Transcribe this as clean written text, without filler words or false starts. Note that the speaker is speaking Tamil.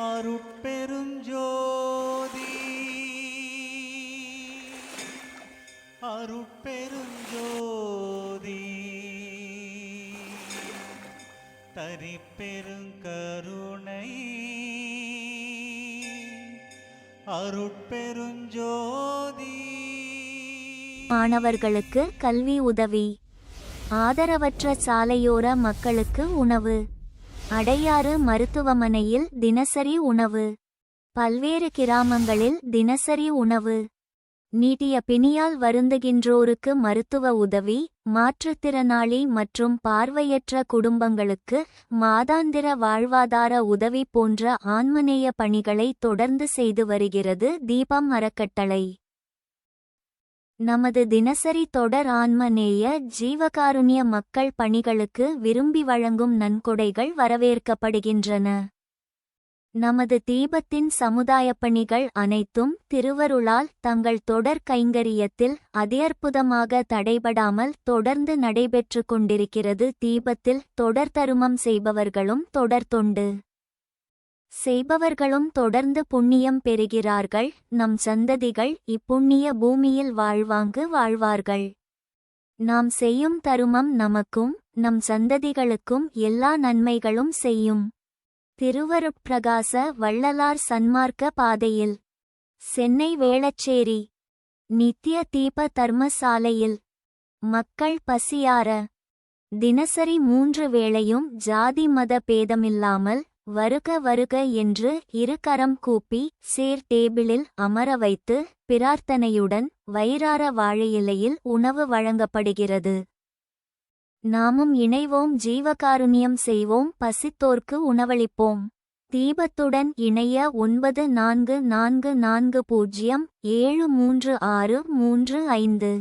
அருட்பெருஞ்சோதி அருட்பெருஞ்சோதி தரிப்பெருங்கருணை அருட்பெருஞ்சோதி. மாணவர்களுக்கு கல்வி உதவி. ஆதரவற்ற சாலையோர மக்களுக்கு உணவு. அடையாறு மருத்துவமனையில் தினசரி உணவு. பல்வேறு கிராமங்களில் தினசரி உணவு. நீட்டிய பிணியால் வருந்துகின்றோருக்கு மருத்துவ உதவி. மாற்றுத்திறனாளி மற்றும் பார்வையற்ற குடும்பங்களுக்கு மாதாந்திர வாழ்வாதார உதவி போன்ற ஆன்மநேய பணிகளை தொடர்ந்து செய்து வருகிறது தீபம் அறக்கட்டளை. நமது தினசரி தொடர் ஆன்மநேய ஜீவகாருண்ய மக்கள் பணிகளுக்கு விரும்பி வழங்கும் நன்கொடைகள் வரவேற்கப்படுகின்றன. நமது தீபத்தின் சமுதாய பணிகள் அனைத்தும் திருவருளால் தங்கள் தொடர் கைங்கரியத்தில் அதியற்புதமாக தடைபடாமல் தொடர்ந்து நடைபெற்று கொண்டிருக்கிறது. தீபத்தில் தொடர் தருமம் செய்பவர்களும் தொடர் தொண்டு செய்பவர்களும் தொடர்ந்து புண்ணியம் பெறுகிறார்கள். நம் சந்ததிகள் இப்புண்ணிய பூமியில் வாழ்வாங்கு வாழ்வார்கள். நாம் செய்யும் தருமம் நமக்கும் நம் சந்ததிகளுக்கும் எல்லா நன்மைகளும் செய்யும். திருவருட்பிரகாச வள்ளலார் சன்மார்க்க பாதையில் சென்னை வேளச்சேரி நித்திய தீப தர்மசாலையில் மக்கள் பசியார தினசரி 3 வேளையும் ஜாதி மத பேதமில்லாமல் வருக வருக என்று இரு கரம் கூப்பி சேர் டேபிளில் அமர வைத்து பிரார்த்தனையுடன் வயிறார வாழையிலையில் உணவு வழங்கப்படுகிறது. நாமும் இணைவோம், ஜீவகாருண்யம் செய்வோம், பசித்தோர்க்கு உணவளிப்போம். தீபத்துடன் இணைய 9444073635